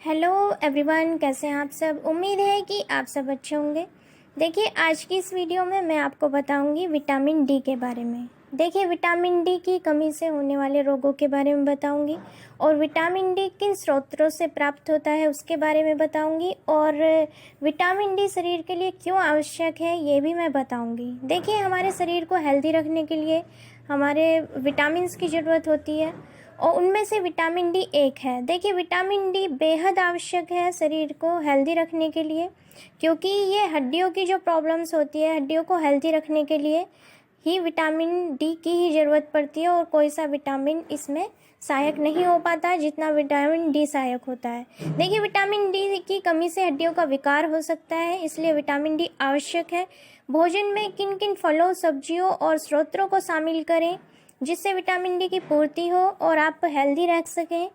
Hello everyone, कैसे हैं आप सब। उम्मीद है कि आप सब अच्छे होंगे। देखिए, आज की इस वीडियो में मैं आपको बताऊंगी विटामिन डी के बारे में। देखिए, विटामिन डी की कमी से होने वाले रोगों के बारे में बताऊंगी और विटामिन डी किन स्रोतों से प्राप्त होता है उसके बारे में बताऊंगी और विटामिन डी शरीर के लिए क्यों आवश्यक है ये भी मैं बताऊंगी। देखिए, हमारे शरीर को हेल्दी रखने के लिए हमारे विटामिन्स की ज़रूरत होती है और उनमें से विटामिन डी एक है। देखिए, विटामिन डी बेहद आवश्यक है शरीर को हेल्दी रखने के लिए, क्योंकि ये हड्डियों की जो प्रॉब्लम्स होती है, हड्डियों को हेल्दी रखने के लिए ही विटामिन डी की ही ज़रूरत पड़ती है और कोई सा विटामिन इसमें सहायक नहीं हो पाता जितना विटामिन डी सहायक होता है। देखिए, विटामिन डी की कमी से हड्डियों का विकार हो सकता है, इसलिए विटामिन डी आवश्यक है। भोजन में किन किन फलों, सब्जियों और स्रोतों को शामिल करें जिससे विटामिन डी की पूर्ति हो और आप हेल्दी रह सकें,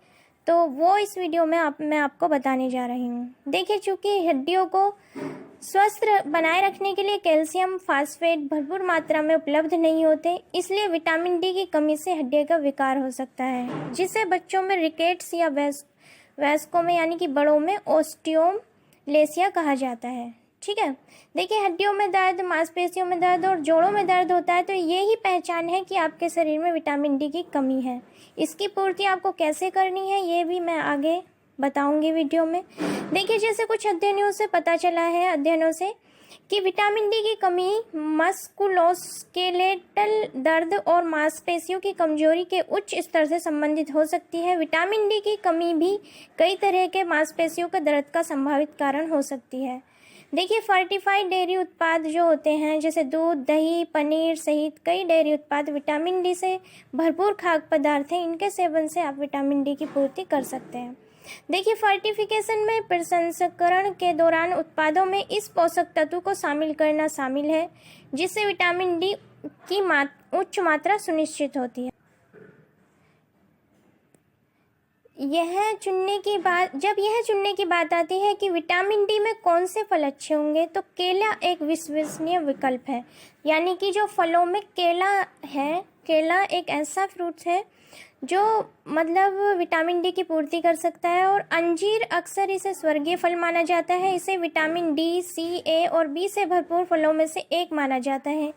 तो वो इस वीडियो में मैं आपको बताने जा रही हूँ। देखिए, चूँकि हड्डियों को स्वस्थ बनाए रखने के लिए कैल्शियम, फास्फेट भरपूर मात्रा में उपलब्ध नहीं होते, इसलिए विटामिन डी की कमी से हड्डियों का विकार हो सकता है, जिससे बच्चों में रिकेट्स या वयस्कों में यानी कि बड़ों में ओस्टियोमलेसिया कहा जाता है। ठीक है। देखिए, हड्डियों में दर्द, मांसपेशियों में दर्द और जोड़ों में दर्द होता है तो ये ही पहचान है कि आपके शरीर में विटामिन डी की कमी है। इसकी पूर्ति आपको कैसे करनी है ये भी मैं आगे बताऊंगी वीडियो में। देखिए, जैसे कुछ अध्ययनों से कि विटामिन डी की कमी मस्कुलोस्केलेटल दर्द और मांसपेशियों की कमजोरी के उच्च स्तर से संबंधित हो सकती है। विटामिन डी की कमी भी कई तरह के मांसपेशियों के दर्द का संभावित कारण हो सकती है। देखिए, फर्टिफाइड डेयरी उत्पाद जो होते हैं जैसे दूध, दही, पनीर सहित कई डेयरी उत्पाद विटामिन डी से भरपूर खाद्य पदार्थ हैं। इनके सेवन से आप विटामिन डी की पूर्ति कर सकते हैं। देखिए, फर्टिफिकेशन में प्रसंस्करण के दौरान उत्पादों में इस पोषक तत्व को शामिल करना शामिल है जिससे विटामिन डी की उच्च मात्रा सुनिश्चित होती है। जब यह चुनने की बात आती है कि विटामिन डी में कौन से फल अच्छे होंगे, तो केला एक विश्वसनीय विकल्प है। यानी कि जो फलों में केला एक ऐसा फ्रूट है जो मतलब विटामिन डी की पूर्ति कर सकता है। और अंजीर अक्सर इसे स्वर्गीय फल माना जाता है। इसे विटामिन डी, सी, ए और बी से भरपूर फलों में से एक माना जाता है।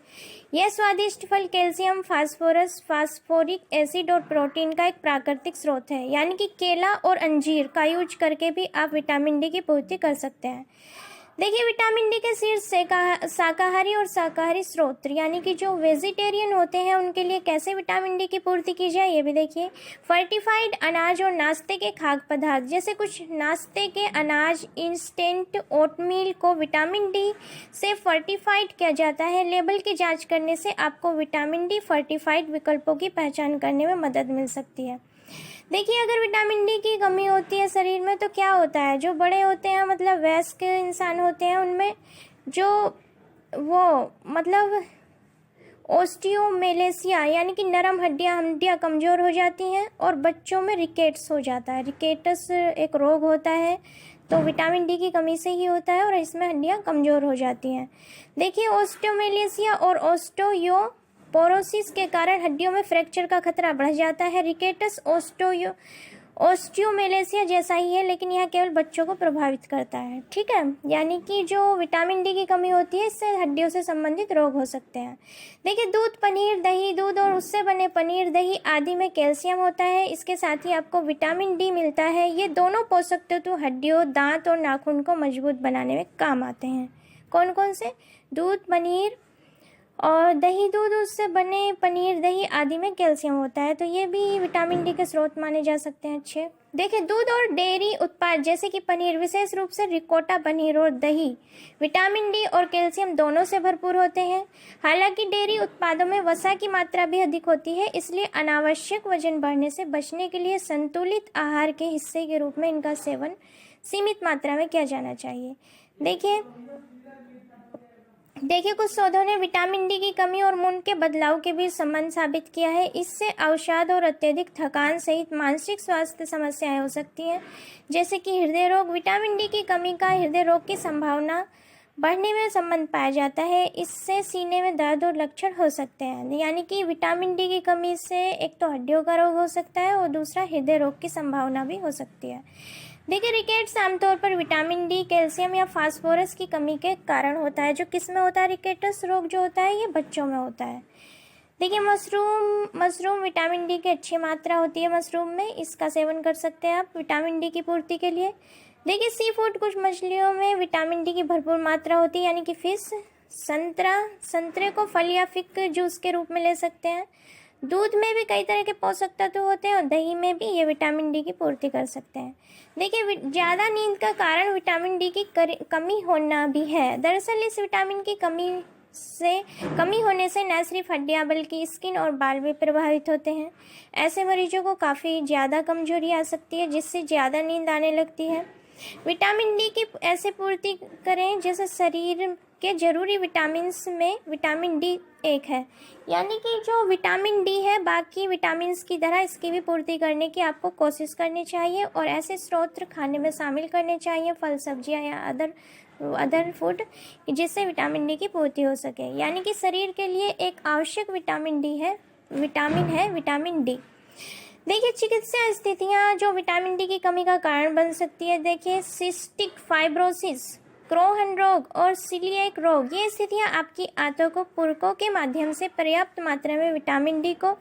यह स्वादिष्ट फल कैल्शियम, फास्फोरस, फास्फोरिक एसिड और प्रोटीन का एक प्राकृतिक स्रोत है। यानी कि केला और अंजीर का यूज करके भी आप विटामिन डी की पूर्ति कर सकते हैं। देखिए, विटामिन डी के शीर्ष शाकाहारी और शाकाहारी स्रोत यानी कि जो वेजिटेरियन होते हैं उनके लिए कैसे विटामिन डी की पूर्ति की जाए ये भी देखिए। फर्टिफाइड अनाज और नाश्ते के खाद्य पदार्थ जैसे कुछ नाश्ते के अनाज, इंस्टेंट ओटमील को विटामिन डी से फर्टिफाइड किया जाता है। लेबल की जांच करने से आपको विटामिन डी फर्टिफाइड विकल्पों की पहचान करने में मदद मिल सकती है। देखिए, अगर विटामिन डी की कमी होती है शरीर में तो क्या होता है, जो बड़े होते हैं मतलब वयस्क इंसान होते हैं उनमें जो ओस्टियोमेलेसिया यानी कि नरम हड्डियां कमज़ोर हो जाती हैं और बच्चों में रिकेट्स हो जाता है। रिकेट्स एक रोग होता है तो विटामिन डी की कमी से ही होता है और इसमें हड्डियां कमज़ोर हो जाती हैं। देखिए, ओस्टियोमेलेसिया और पोरोसिस के कारण हड्डियों में फ्रैक्चर का खतरा बढ़ जाता है। रिकेट्स ओस्टियोमेलेसिया जैसा ही है, लेकिन यह केवल बच्चों को प्रभावित करता है। ठीक है। यानी कि जो विटामिन डी की कमी होती है इससे हड्डियों से संबंधित रोग हो सकते हैं। देखिए, दूध, पनीर, दही, दूध और उससे बने पनीर, दही आदि में कैल्शियम होता है। इसके साथ ही आपको विटामिन डी मिलता है। ये दोनों पोषक तत्व हड्डियों, दांत और नाखून को मजबूत बनाने में काम आते हैं। कौन कौन से? दूध, पनीर और दही। दूध, उससे बने पनीर, दही आदि में कैल्शियम होता है, तो ये भी विटामिन डी के स्रोत माने जा सकते हैं अच्छे। देखिए, दूध और डेयरी उत्पाद जैसे कि पनीर, विशेष रूप से रिकोटा पनीर और दही विटामिन डी और कैल्शियम दोनों से भरपूर होते हैं। हालांकि डेयरी उत्पादों में वसा की मात्रा भी अधिक होती है, इसलिए अनावश्यक वजन बढ़ने से बचने के लिए संतुलित आहार के हिस्से के रूप में इनका सेवन सीमित मात्रा में किया जाना चाहिए। देखिए, कुछ शोधों ने विटामिन डी की कमी और मूड के बदलाव के बीच संबंध साबित किया है। इससे अवसाद और अत्यधिक थकान सहित मानसिक स्वास्थ्य समस्याएं हो सकती हैं, जैसे कि हृदय रोग। विटामिन डी की कमी का हृदय रोग की संभावना बढ़ने में संबंध पाया जाता है। इससे सीने में दर्द और लक्षण हो सकते हैं। यानी कि विटामिन डी की कमी से एक तो हड्डियों का रोग हो सकता है और दूसरा हृदय रोग की संभावना भी हो सकती है। देखिए, रिकेट्स आमतौर पर विटामिन डी, कैल्शियम या फास्फोरस की कमी के कारण होता है। जो किस में होता है रिकेट्स रोग जो होता है, ये बच्चों में होता है। देखिए, मशरूम विटामिन डी की अच्छी मात्रा होती है मशरूम में, इसका सेवन कर सकते हैं आप विटामिन डी की पूर्ति के लिए। देखिए, सी फूड कुछ मछलियों में विटामिन डी की भरपूर मात्रा होती है, यानी कि फिश। संतरे को फल या फिक जूस के रूप में ले सकते हैं। दूध में भी कई तरह के पोषक तत्व होते हैं और दही में भी ये विटामिन डी की पूर्ति कर सकते हैं। देखिए, ज़्यादा नींद का कारण विटामिन डी की कमी होना भी है। दरअसल इस विटामिन की कमी होने से न सिर्फ हड्डियां बल्कि स्किन और बाल भी प्रभावित होते हैं। ऐसे मरीजों को काफ़ी ज़्यादा कमजोरी आ सकती है, जिससे ज़्यादा नींद आने लगती है। विटामिन डी की ऐसे पूर्ति करें जैसे शरीर के जरूरी विटामिन्स में विटामिन डी एक है। यानी कि जो विटामिन डी है, बाकी विटामिन्स की तरह इसकी भी पूर्ति करने की आपको कोशिश करनी चाहिए और ऐसे स्रोत खाने में शामिल करने चाहिए, फल, सब्जियां या अदर फूड, जिससे विटामिन डी की पूर्ति हो सके। यानी कि शरीर के लिए एक आवश्यक विटामिन है विटामिन डी। देखिए, चिकित्सा स्थितियां जो विटामिन डी की कमी का कारण बन सकती है। देखिए, सिस्टिक फाइब्रोसिस, क्रोहन रोग और सीलिएक रोग, ये स्थितियां आपकी आंतों को पूरकों के माध्यम से पर्याप्त मात्रा में विटामिन डी को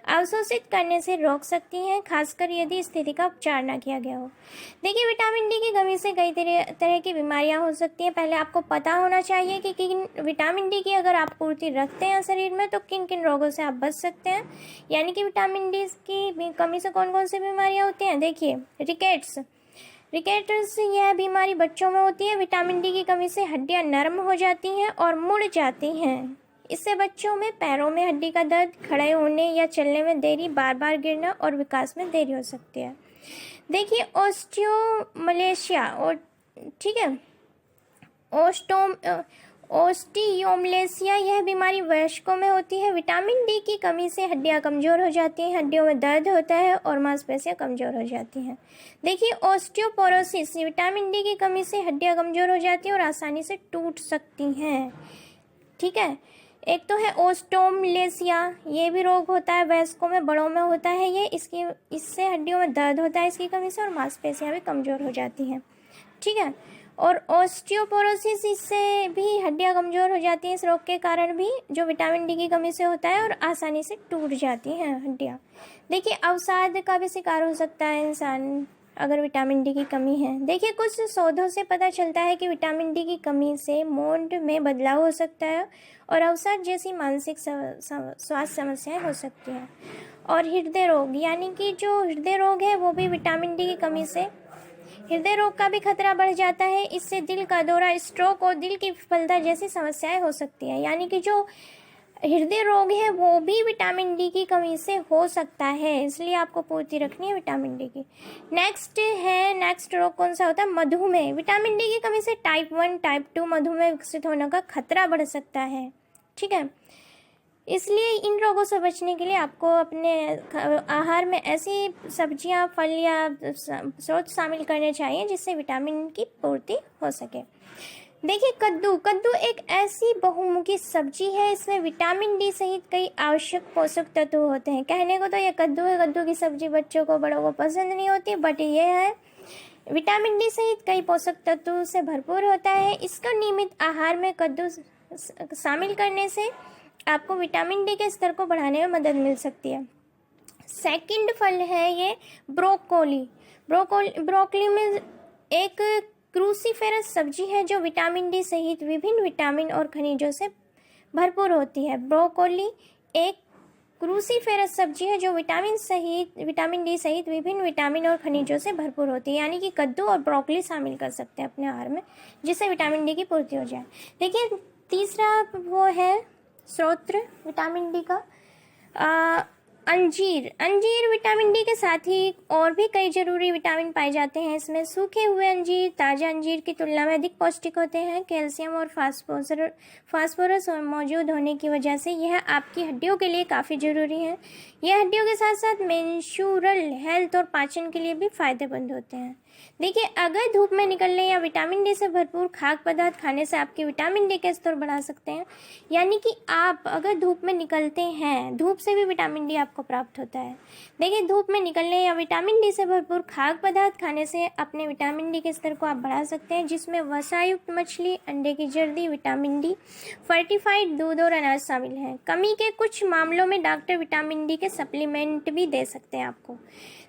अवशोषित करने से रोक सकती हैं, खासकर यदि स्थिति का उपचार न किया गया हो। देखिए, विटामिन डी की कमी से कई तरह की बीमारियां हो सकती हैं। पहले आपको पता होना चाहिए कि विटामिन डी की अगर आप पूर्ति रखते हैं शरीर में तो किन किन रोगों से आप बच सकते हैं। यानी कि विटामिन डी की कमी से कौन कौन सी बीमारियाँ होती हैं। देखिए, रिकेट्स यह बीमारी बच्चों में होती है। विटामिन डी की कमी से हड्डियां नरम हो जाती हैं और मुड़ जाती हैं। इससे बच्चों में पैरों में हड्डी का दर्द, खड़े होने या चलने में देरी, बार बार गिरना और विकास में देरी हो सकती है। देखिए, ओस्टियोमलेशिया और ठीक है ओस्टियोमलेशिया, यह बीमारी वयस्कों में होती है। विटामिन डी की कमी से हड्डियां कमज़ोर हो जाती हैं, हड्डियों में दर्द होता है और मांसपेशियां कमज़ोर हो जाती हैं। देखिए, ओस्टियोपोरोसिस, विटामिन डी की कमी से हड्डियां कमज़ोर हो जाती हैं और आसानी से टूट सकती हैं। ठीक है, एक तो है ओस्टियोमलेशिया, ये भी रोग होता है वयस्कों में, बड़ों में होता है ये। इससे हड्डियों में दर्द होता है इसकी कमी से और मांसपेशियां भी कमज़ोर हो जाती हैं। ठीक है, और ओस्टियोपोरोसिस, इससे भी हड्डियां कमज़ोर हो जाती हैं इस रोग के कारण भी, जो विटामिन डी की कमी से होता है और आसानी से टूट जाती हैं हड्डियां। देखिए, अवसाद का भी शिकार हो सकता है इंसान अगर विटामिन डी की कमी है। देखिए, कुछ शोधों से पता चलता है कि विटामिन डी की कमी से मूड में बदलाव हो सकता है और अवसाद जैसी मानसिक स्वास्थ्य समस्याएं हो सकती हैं। और हृदय रोग, यानी कि जो हृदय रोग है वो भी विटामिन डी की कमी से हृदय रोग का भी खतरा बढ़ जाता है। इससे दिल का दौरा, स्ट्रोक और दिल की विफलता जैसी समस्याएं हो सकती हैं। यानी कि जो हृदय रोग है वो भी विटामिन डी की कमी से हो सकता है, इसलिए आपको पूर्ति रखनी है विटामिन डी की। नेक्स्ट रोग कौन सा होता है, मधुमेह। विटामिन डी की कमी से टाइप 1, टाइप 2 मधुमेह विकसित होने का खतरा बढ़ सकता है। ठीक है, इसलिए इन रोगों से बचने के लिए आपको अपने आहार में ऐसी सब्जियां, फल या स्रोत शामिल करने चाहिए जिससे विटामिन की पूर्ति हो सके। देखिए, कद्दू एक ऐसी बहुमुखी सब्जी है। इसमें विटामिन डी सहित कई आवश्यक पोषक तत्व होते हैं। कहने को तो ये कद्दू है, कद्दू की सब्जी बच्चों को, बड़ों को पसंद नहीं होती, बट ये है विटामिन डी सहित कई पोषक तत्वों से भरपूर होता है। इसका नियमित आहार में कद्दू शामिल करने से आपको विटामिन डी के स्तर को बढ़ाने में मदद मिल सकती है। सेकंड फल है ये ब्रोकोली में एक क्रूसीफेरस सब्जी है जो विटामिन डी सहित विभिन्न विटामिन और खनिजों से भरपूर होती है। ब्रोकोली एक क्रूसीफेरस सब्जी है जो विटामिन डी सहित विभिन्न विटामिन और खनिजों से भरपूर होती है। यानी कि कद्दू और ब्रोकोली शामिल कर सकते हैं अपने आहार में, जिससे विटामिन डी की पूर्ति हो जाए। देखिए, तीसरा वो है स्रोत विटामिन डी का, अंजीर। अंजीर विटामिन डी के साथ ही और भी कई जरूरी विटामिन पाए जाते हैं इसमें। सूखे हुए अंजीर ताज़ा अंजीर की तुलना में अधिक पौष्टिक होते हैं। कैल्शियम और फास्फोरस मौजूद होने की वजह से यह आपकी हड्डियों के लिए काफ़ी ज़रूरी है। यह हड्डियों के साथ साथ मेंस्ट्रुअल हेल्थ और पाचन के लिए भी फायदेमंद होते हैं। देखिए, अगर धूप में निकलने या विटामिन डी से भरपूर खाद्य पदार्थ खाने से आपके विटामिन डी के स्तर बढ़ा सकते हैं। यानी कि आप अगर धूप में निकलते हैं, धूप से भी विटामिन डी आपको प्राप्त होता है। देखिए, धूप में निकलने या विटामिन डी से भरपूर खाद्य पदार्थ खाने से अपने विटामिन डी के स्तर को आप बढ़ा सकते हैं, जिसमें वसायुक्त मछली, अंडे की जर्दी, विटामिन डी, फर्टिफाइड दूध और अनाज शामिल हैं। कमी के कुछ मामलों में डॉक्टर विटामिन डी के सप्लीमेंट भी दे सकते हैं आपको।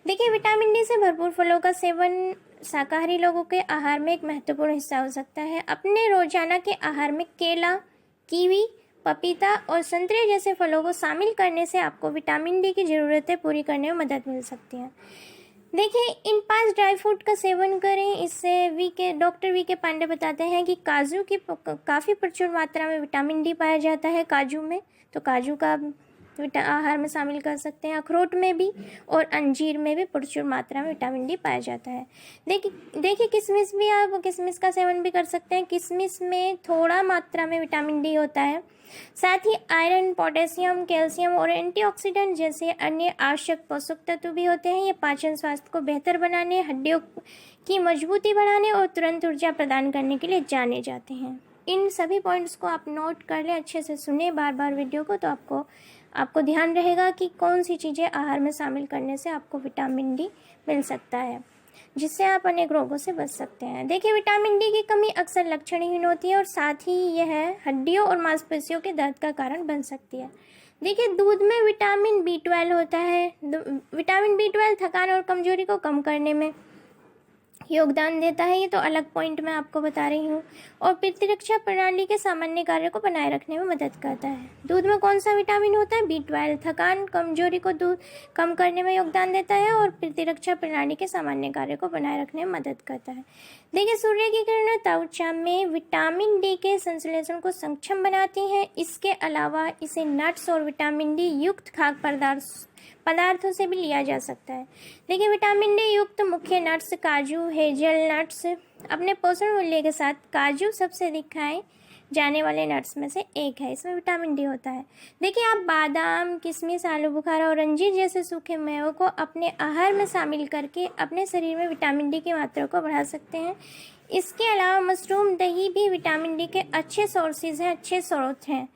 देखिए, विटामिन डी से भरपूर फलों का सेवन शाकाहारी लोगों के आहार में एक महत्वपूर्ण हिस्सा हो सकता है। अपने रोजाना के आहार में केला, कीवी, पपीता और संतरे जैसे फलों को शामिल करने से आपको विटामिन डी की ज़रूरतें पूरी करने में मदद मिल सकती है। देखिए, इन 5 ड्राई फ्रूट का सेवन करें। इससे डॉक्टर वी के पांडे बताते हैं कि काजू की काफ़ी प्रचुर मात्रा में विटामिन डी पाया जाता है काजू में, तो काजू का आहार में शामिल कर सकते हैं। अखरोट में भी और अंजीर में भी प्रचुर मात्रा में विटामिन डी पाया जाता है। देखिए किशमिश भी, आप किशमिश का सेवन भी कर सकते हैं। किशमिश में थोड़ा मात्रा में विटामिन डी होता है। साथ ही आयरन, पोटेशियम, कैल्शियम और एंटीऑक्सीडेंट जैसे अन्य आवश्यक पोषक तत्व भी होते हैं। ये पाचन स्वास्थ्य को बेहतर बनाने, हड्डियों की मजबूती बढ़ाने और तुरंत ऊर्जा प्रदान करने के लिए जाने जाते हैं। इन सभी पॉइंट्स को आप नोट कर लें, अच्छे से सुने बार बार वीडियो को, तो आपको ध्यान रहेगा कि कौन सी चीज़ें आहार में शामिल करने से आपको विटामिन डी मिल सकता है, जिससे आप अनेक रोगों से बच सकते हैं। देखिए, विटामिन डी की कमी अक्सर लक्षणहीन होती है और साथ ही यह हड्डियों और मांसपेशियों के दर्द का कारण बन सकती है। देखिए, दूध में विटामिन B12 होता है। विटामिन B12 थकान और कमजोरी को कम करने में योगदान देता है। ये तो अलग पॉइंट मैं आपको बता रही हूँ। और प्रतिरक्षा प्रणाली के सामान्य कार्य को बनाए रखने में मदद करता है। दूध में कौन सा विटामिन होता है? B12। थकान, कमजोरी को दूध कम करने में योगदान देता है और प्रतिरक्षा प्रणाली के सामान्य कार्य को बनाए रखने में मदद करता है। देखिए, सूर्य की किरणें त्वचा में विटामिन डी के संश्लेषण को सक्षम बनाती हैं। इसके अलावा इसे नट्स और विटामिन डी युक्त खाद्य पदार्थों से भी लिया जा सकता है। देखिए, विटामिन डी युक्त मुख्य नट्स काजू, हेजल नट्स। अपने पोषण मूल्य के साथ काजू सबसे अधिक खाए जाने वाले नट्स में से एक है। इसमें विटामिन डी होता है। देखिए, आप बादाम, किशमिश, आलू बुखारा और अंजीर जैसे सूखे मेवों को अपने आहार में शामिल करके अपने शरीर में विटामिन डी की मात्रा को बढ़ा सकते हैं। इसके अलावा मशरूम, दही भी विटामिन डी के अच्छे सोर्सेज हैं, अच्छे स्रोत हैं।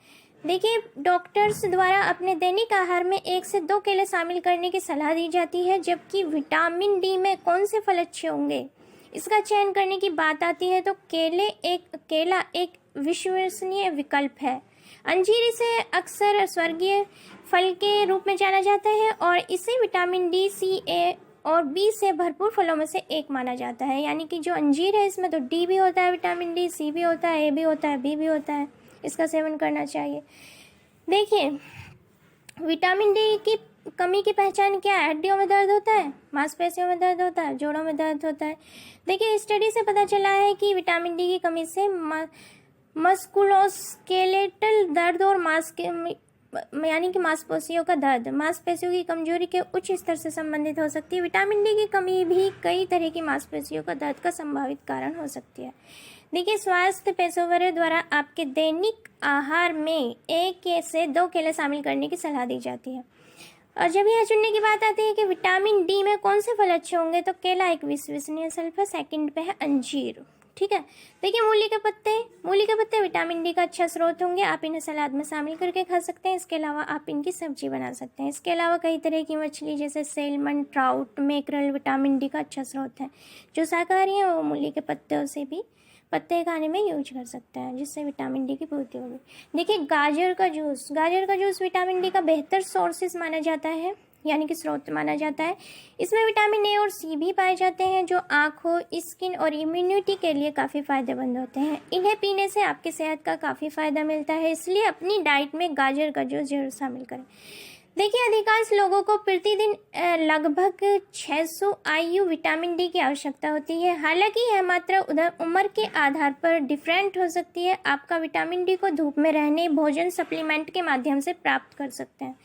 देखिए, डॉक्टर्स द्वारा अपने दैनिक आहार में 1 से 2 केले शामिल करने की सलाह दी जाती है। जबकि विटामिन डी में कौन से फल अच्छे होंगे, इसका चयन करने की बात आती है तो केला एक विश्वसनीय विकल्प है। अंजीर इसे अक्सर स्वर्गीय फल के रूप में जाना जाता है और इसे विटामिन डी, सी, ए और बी से भरपूर फलों में से एक माना जाता है। यानी कि जो अंजीर है, इसमें तो डी भी होता है, विटामिन डी, सी भी होता है, ए भी होता है, बी भी होता है। इसका सेवन करना चाहिए। देखिए, विटामिन डी की कमी की पहचान क्या है? हड्डियों में दर्द होता है, मांसपेशियों में दर्द होता है, जोड़ों में दर्द होता है। देखिए, स्टडी से पता चला है कि विटामिन डी की कमी से मस्कुलोस्केलेटल दर्द और यानी कि मांसपेशियों का दर्द, मांसपेशियों की कमजोरी के उच्च स्तर से संबंधित हो सकती है। विटामिन डी की कमी भी कई तरह की मांसपेशियों का दर्द का संभावित कारण हो सकती है। देखिए, स्वास्थ्य पेशेवरों द्वारा आपके दैनिक आहार में 1 से 2 केले शामिल करने की सलाह दी जाती है। और जब यह चुनने की बात आती है कि विटामिन डी में कौन से फल अच्छे होंगे, तो केला एक विश्वसनीय विकल्प है। सेकंड पे है अंजीर। ठीक है। देखिए, मूली के पत्ते विटामिन डी का अच्छा स्रोत होंगे। आप इन्हें सलाद में शामिल करके खा सकते हैं। इसके अलावा आप इनकी सब्जी बना सकते हैं। इसके अलावा कई तरह की मछली जैसे salmon, trout, mackerel vitamin D का अच्छा स्रोत है। जो शाकाहारी हैं वो मूली के पत्ते खाने में यूज कर सकते हैं, जिससे विटामिन डी की पूर्ति होगी। देखिए, गाजर का जूस विटामिन डी का बेहतर सोर्सेस माना जाता है, यानी कि स्रोत माना जाता है। इसमें विटामिन ए और सी भी पाए जाते हैं, जो आँखों, स्किन और इम्यूनिटी के लिए काफ़ी फायदेमंद होते हैं। इन्हें पीने से आपकी सेहत का काफ़ी फ़ायदा मिलता है, इसलिए अपनी डाइट में गाजर का जूस जरूर शामिल करें। देखिए, अधिकांश लोगों को प्रतिदिन लगभग 600 IU विटामिन डी की आवश्यकता होती है। हालांकि यह मात्रा उम्र के आधार पर डिफरेंट हो सकती है। आपका विटामिन डी को धूप में रहने, भोजन, सप्लीमेंट के माध्यम से प्राप्त कर सकते हैं।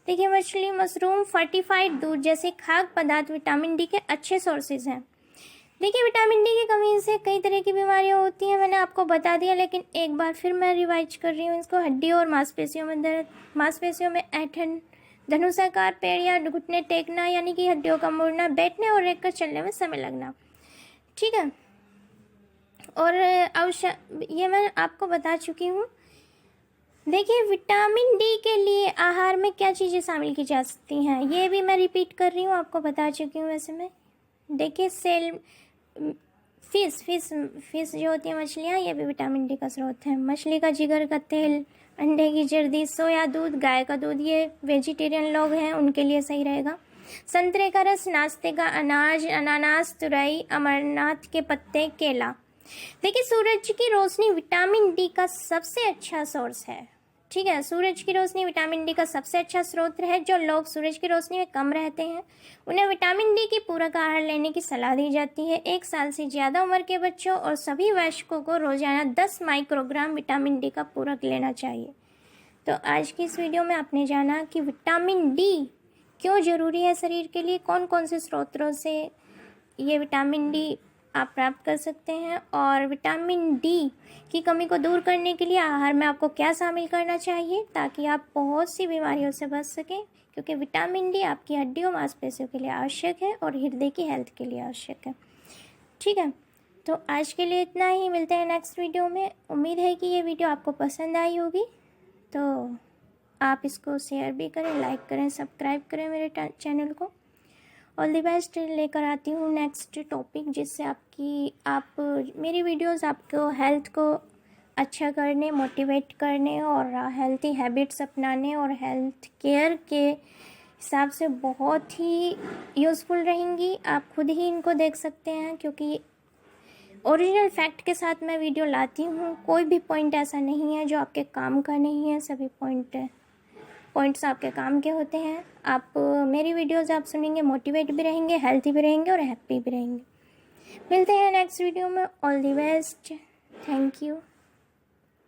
देखिए मछली, मशरूम, फोर्टिफाइड दूध जैसे खाद्य पदार्थ विटामिन डी के अच्छे सोर्सेज हैं। देखिए विटामिन डी की कमी से कई तरह की बीमारियां होती हैं, मैंने आपको बता दिया, लेकिन एक बार फिर मैं रिवाइज कर रही हूँ इसको। हड्डियों और मांसपेशियों में दर्द, मांसपेशियों में ऐंठन, धनुषाकार पैर या घुटने टेकना यानी कि हड्डियों का मुड़ना, बैठने और रेंग कर चलने में समय लगना। ठीक है, और ये मैं आपको बता चुकी हूँ। देखिए विटामिन डी के लिए आहार में क्या चीज़ें शामिल की जा सकती हैं, ये भी मैं रिपीट कर रही हूँ, आपको बता चुकी हूँ वैसे मैं। देखिए फिश जो होती है मछलियाँ, ये भी विटामिन डी का स्रोत है। मछली का जिगर का तेल, अंडे की जर्दी, सोया दूध, गाय का दूध, ये वेजिटेरियन लोग हैं उनके लिए सही रहेगा। संतरे का रस, नाश्ते का अनाज, अनानास, तुरई, अमरनाथ के पत्ते, केला। देखिए सूरज की रोशनी विटामिन डी का सबसे अच्छा सोर्स है। ठीक है, सूरज की रोशनी विटामिन डी का सबसे अच्छा स्रोत है। जो लोग सूरज की रोशनी में कम रहते हैं उन्हें विटामिन डी की पूरक आहार लेने की सलाह दी जाती है। 1 साल से ज़्यादा उम्र के बच्चों और सभी वयस्कों को रोजाना 10 माइक्रोग्राम विटामिन डी का पूरक लेना चाहिए। तो आज की इस वीडियो में आपने जाना कि विटामिन डी क्यों ज़रूरी है शरीर के लिए, कौन कौन से स्रोतों से ये विटामिन डी आप प्राप्त कर सकते हैं, और विटामिन डी की कमी को दूर करने के लिए आहार में आपको क्या शामिल करना चाहिए ताकि आप बहुत सी बीमारियों से बच सकें, क्योंकि विटामिन डी आपकी हड्डियों मांसपेशियों के लिए आवश्यक है और हृदय की हेल्थ के लिए आवश्यक है। ठीक है, तो आज के लिए इतना ही, मिलते हैं नेक्स्ट वीडियो में। उम्मीद है कि ये वीडियो आपको पसंद आई होगी, तो आप इसको शेयर भी करें, लाइक करें, सब्सक्राइब करें मेरे चैनल को। ऑल द बेस्ट लेकर आती हूँ नेक्स्ट टॉपिक, जिससे आप मेरी वीडियोस आपको हेल्थ को अच्छा करने, मोटिवेट करने और हेल्थी हैबिट्स अपनाने और हेल्थ केयर के हिसाब से बहुत ही यूज़फुल रहेंगी। आप खुद ही इनको देख सकते हैं, क्योंकि ओरिजिनल फैक्ट के साथ मैं वीडियो लाती हूँ। कोई भी पॉइंट ऐसा नहीं है जो आपके काम का नहीं है, सभी पॉइंट्स आपके काम के होते हैं। आप मेरी वीडियोस आप सुनेंगे, मोटिवेट भी रहेंगे, हेल्थी भी रहेंगे और हैप्पी भी रहेंगे। मिलते हैं नेक्स्ट वीडियो में। All the best, thank you.